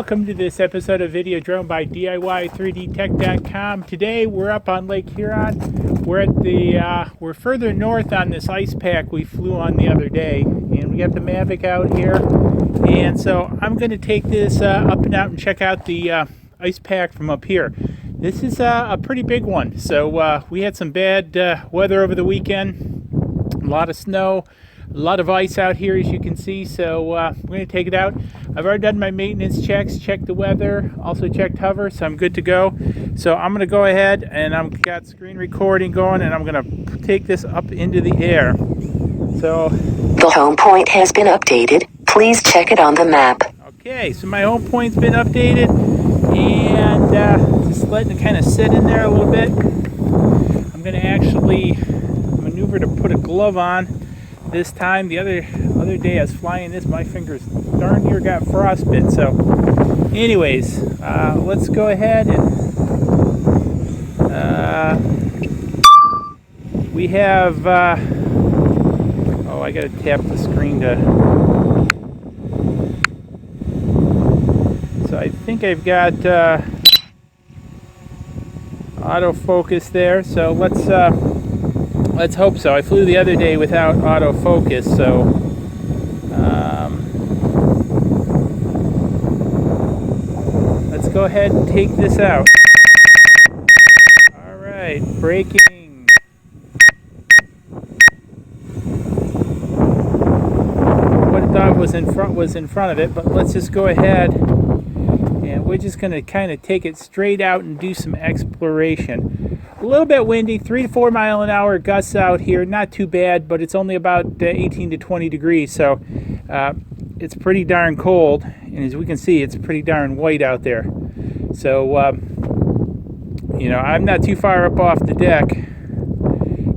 welcome to this episode of Video Drone by DIY3DTech.com. Today we're up on Lake Huron. We're at we're further north on this ice pack we flew on the other day, and we got the Mavic out here. And so I'm going to take this up and out and check out the ice pack from up here. This is a pretty big one. So we had some bad weather over the weekend, a lot of snow. A lot of ice out here, as you can see, so we're going to take it out. I've already done my maintenance checks, checked the weather, also checked hover, so I'm good to go. So I'm going to go ahead and I've got screen recording going, and I'm going to take this up into the air. So the home point has been updated. Please check it on the map. Okay, so my home point's been updated, and just letting it kind of sit in there a little bit. I'm going to actually maneuver to put a glove on. This time, the other day I was flying this, my fingers darn near got frostbit. So anyways, let's go ahead and we have oh, I gotta tap the screen to, so I think I've got autofocus there, so let's hope so. I flew the other day without autofocus, so let's go ahead and take this out. All right, braking. What I thought was in front of it, but let's just go ahead and we're just going to kind of take it straight out and do some exploration. A little bit windy, 3 to 4 mile an hour gusts out here. Not too bad, but it's only about 18 to 20 degrees, so it's pretty darn cold. And as we can see, it's pretty darn white out there. So, you know, I'm not too far up off the deck.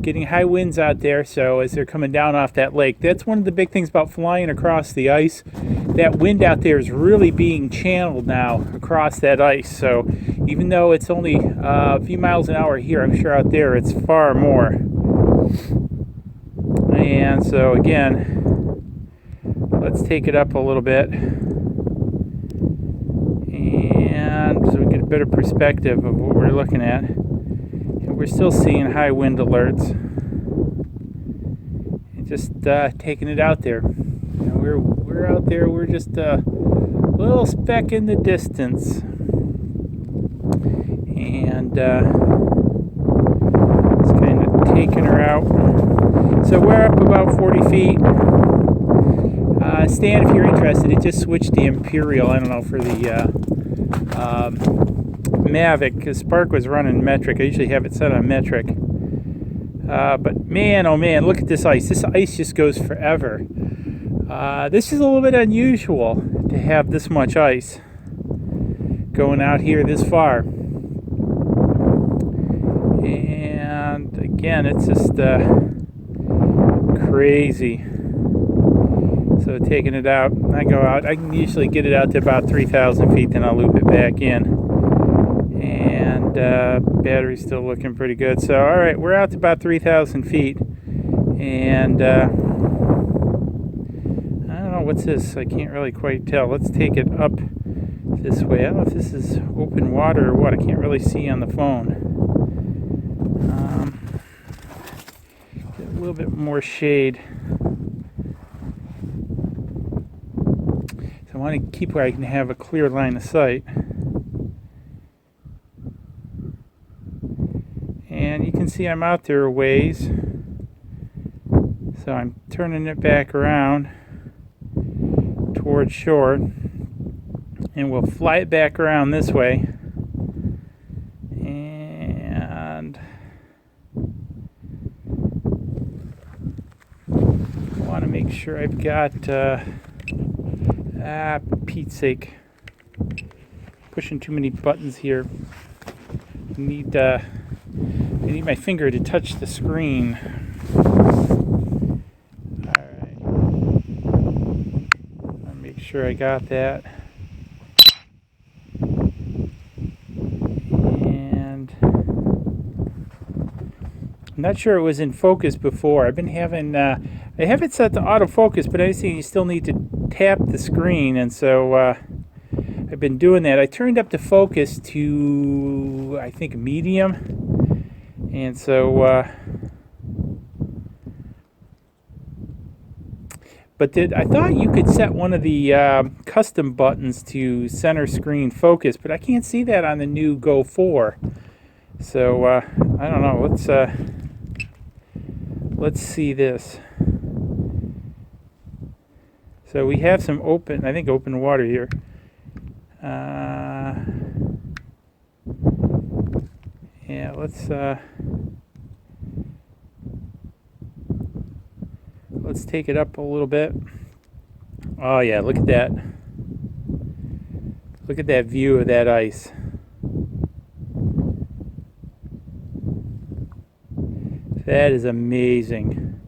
Getting high winds out there, so as they're coming down off that lake. That's one of the big things about flying across the ice. That wind out there is really being channeled now across that ice. So even though it's only a few miles an hour here, I'm sure out there it's far more. And so again, let's take it up a little bit, and so we get a better perspective of what we're looking at. And we're still seeing high wind alerts. And just taking it out there. You know, we're out there. We're just a little speck in the distance. And it's kind of taking her out. So we're up about 40 feet. Stan, if you're interested, it just switched the Imperial, I don't know, for the Mavic, because Spark was running metric. I usually have it set on metric. But man, oh man, look at this ice. This ice just goes forever. This is a little bit unusual to have this much ice going out here this far. And again, it's just crazy. So taking it out, I go out. I can usually get it out to about 3,000 feet, then I'll loop it back in. And battery's still looking pretty good. So all right, we're out to about 3,000 feet. And I don't know, what's this? I can't really quite tell. Let's take it up this way. I don't know if this is open water or what. I can't really see on the phone. Get a little bit more shade. So I want to keep where I can have a clear line of sight. And you can see I'm out there a ways. So I'm turning it back around towards shore. And we'll fly it back around this way. And I want to make sure I've got, Pete's sake, pushing too many buttons here. I need my finger to touch the screen. Alright. I'll make sure I got that. And I'm not sure it was in focus before. I've been having, I have it set to autofocus, but I see you still need to tap the screen, and so I've been doing that. I turned up the focus to, I think, medium. And so, I thought you could set one of the custom buttons to center screen focus, but I can't see that on the new Go 4. So, I don't know. Let's see this. So we have some open, I think, open water here. Yeah, let's take it up a little bit. Oh yeah, look at that. Look at that view of that ice. That is amazing.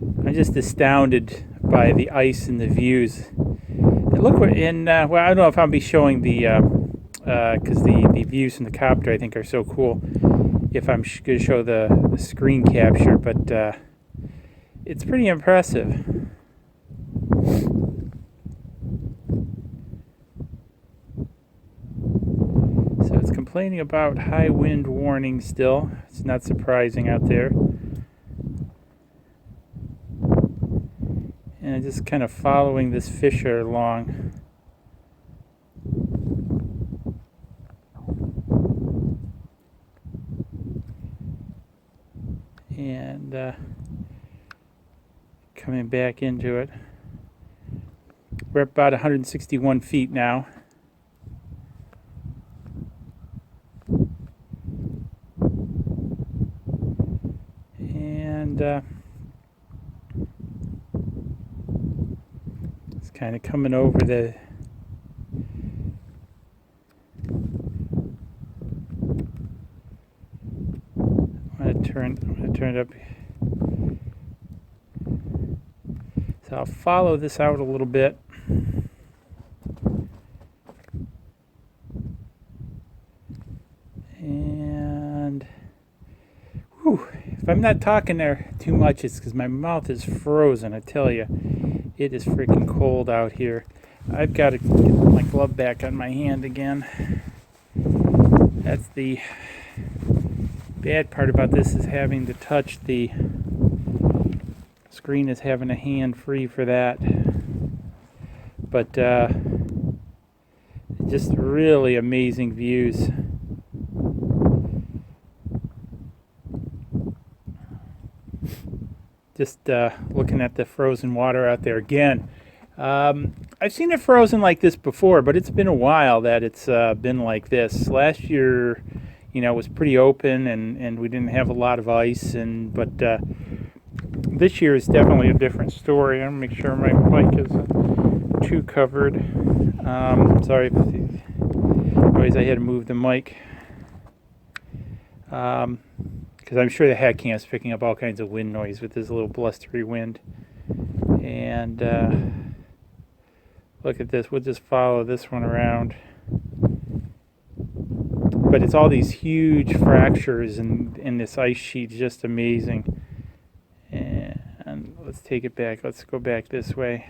I'm just astounded by the ice and the views. And look, well, I don't know if I'll be showing the, because the views from the copter I think are so cool, if I'm going to show the screen capture, but it's pretty impressive. So it's complaining about high wind warning still. It's not surprising out there. And I'm just kind of following this fisher along. And coming back into it. We're at about 161 feet now. And it's kind of coming over the I'm gonna turn it up. So I'll follow this out a little bit. And whew, if I'm not talking there too much, it's because my mouth is frozen. I tell you, it is freaking cold out here. I've got to get my glove back on my hand again. That's the bad part about this, is having to touch the screen, is having a hand free for that. But just really amazing views. Just looking at the frozen water out there again. I've seen it frozen like this before, but it's been a while that it's been like this. Last year, you know, was pretty open, and we didn't have a lot of ice, but this year is definitely a different story. I'm gonna make sure my mic is too covered. Sorry, anyways, I had to move the mic. Because I'm sure the hat cam's picking up all kinds of wind noise with this little blustery wind. And look at this. We'll just follow this one around. But it's all these huge fractures in this ice sheet. Just amazing. And let's take it back. Let's go back this way.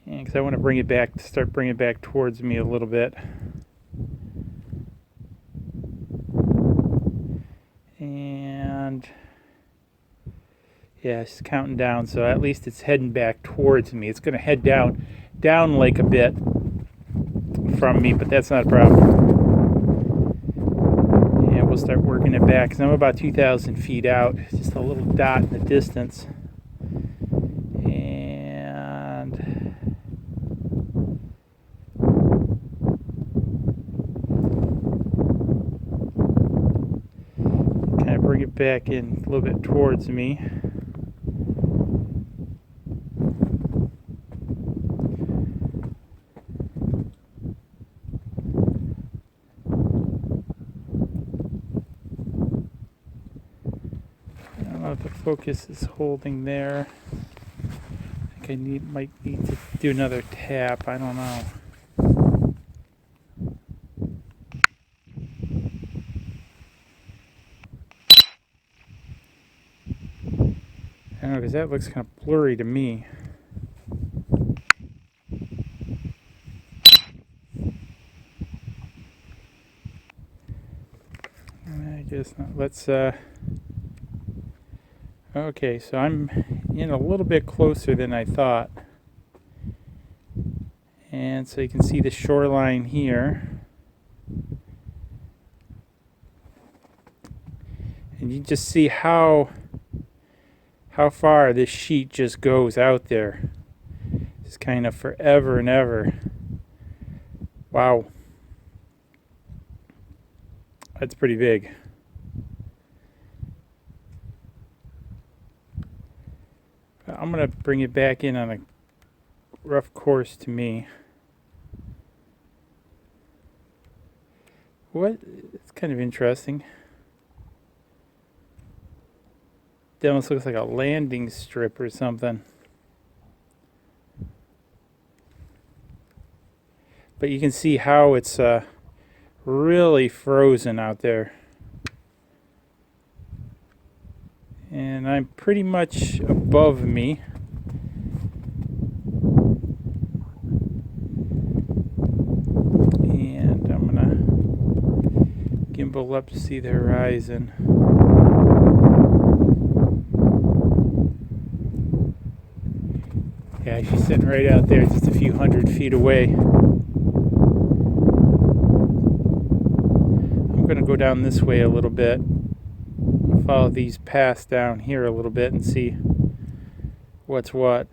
And because I want to bring it back, start bringing it back towards me a little bit. And yeah, it's counting down, so at least it's heading back towards me. It's going to head down like a bit from me, but that's not a problem. And we'll start working it back, because I'm about 2,000 feet out, just a little dot in the distance. And kind of bring it back in a little bit towards me. The focus is holding there. I think I might need to do another tap. I don't know. I don't know, because that looks kind of blurry to me. guess not. Let's okay, so I'm in a little bit closer than I thought. And so you can see the shoreline here. And you just see how far this sheet just goes out there. Just kind of forever and ever. Wow. That's pretty big. I'm going to bring it back in on a rough course to me. What? It's kind of interesting. It almost looks like a landing strip or something. But you can see how it's really frozen out there. And I'm pretty much above me. And I'm gonna gimbal up to see the horizon. Yeah, she's sitting right out there, just a few hundred feet away. I'm gonna go down this way a little bit. Follow these paths down here a little bit and see what's what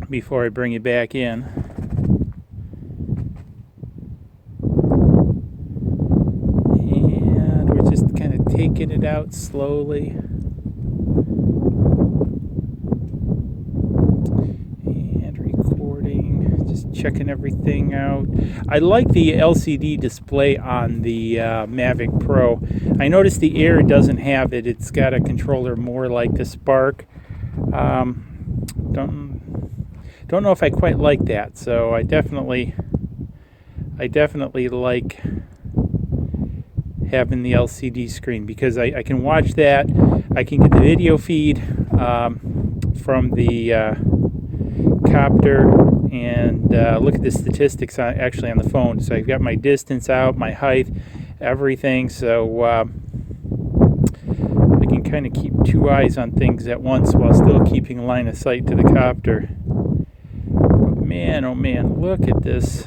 before I bring it back in. And we're just kind of taking it out slowly. And recording, just checking everything out. I like the LCD display on the Mavic Pro. I noticed the Air doesn't have it. It's got a controller more like the Spark. Don't know if I quite like that. So I definitely like having the LCD screen because I can watch that. I can get the video feed from the copter and look at the statistics actually on the phone. So I've got my distance out, my height, everything. So I can kind of keep two eyes on things at once while still keeping line of sight to the copter. But man, oh man, look at this.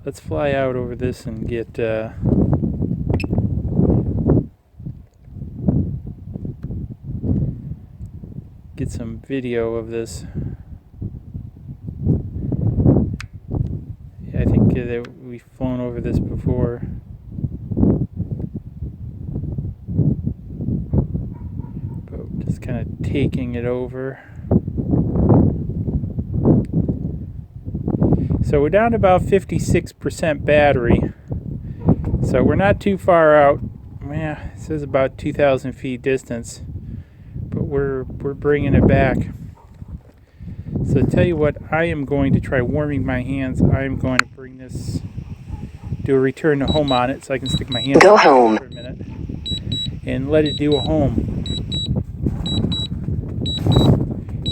Let's fly out over this and get some video of this. Yeah, I think that we've flown over this before. But just kind of taking it over. So we're down to about 56% battery. So we're not too far out. Yeah, it says about 2,000 feet distance. But we're bringing it back. So tell you what, I am going to try warming my hands. I'm going to bring this, do a return to home on it so I can stick my hands Go home for a minute and let it do a home.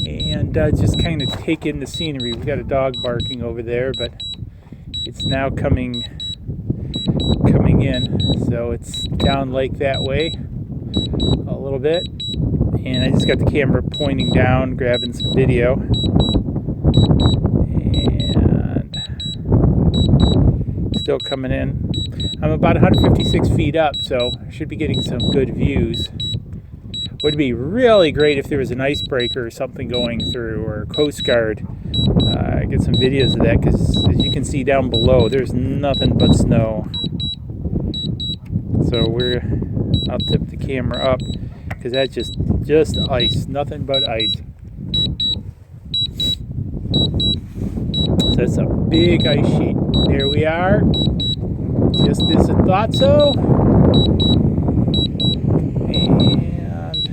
And just kind of take in the scenery. We got a dog barking over there, but it's now coming in. So it's down lake that way a little bit. And I just got the camera pointing down, grabbing some video. And still coming in. I'm about 156 feet up, so I should be getting some good views. Would be really great if there was an icebreaker or something going through, or a Coast Guard. Get some videos of that, because as you can see down below, there's nothing but snow. So I'll tip the camera up, because that's just ice, nothing but ice. So that's a big ice sheet. There we are. Just as I thought so. And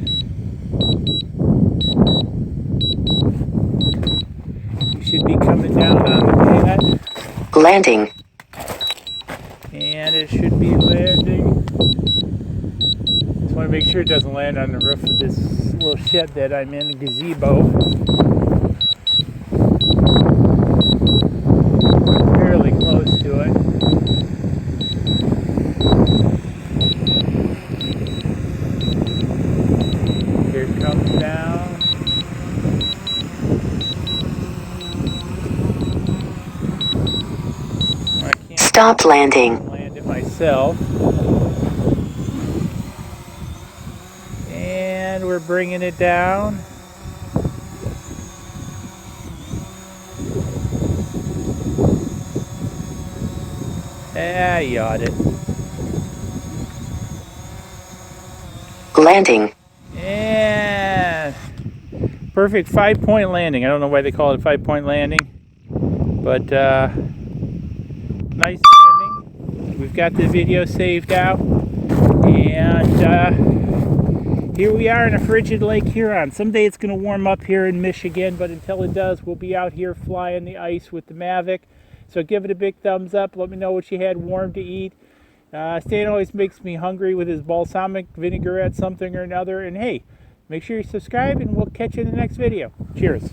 you should be coming down on the pad. landing. And it should be landing. Just want to make sure it doesn't land on the roof of this little shed that I'm in, a gazebo. Stop landing. Land it myself. And we're bringing it down. Ah, you got it. Landing. And perfect 5-point landing. I don't know why they call it a 5-point landing, but nice landing. We've got the video saved out, and here we are in a frigid Lake Huron. Someday it's going to warm up here in Michigan, but until it does, we'll be out here flying the ice with the Mavic. So give it a big thumbs up. Let me know what you had warm to eat. Stan always makes me hungry with his balsamic vinaigrette something or another. And hey, make sure you subscribe, and we'll catch you in the next video. Cheers.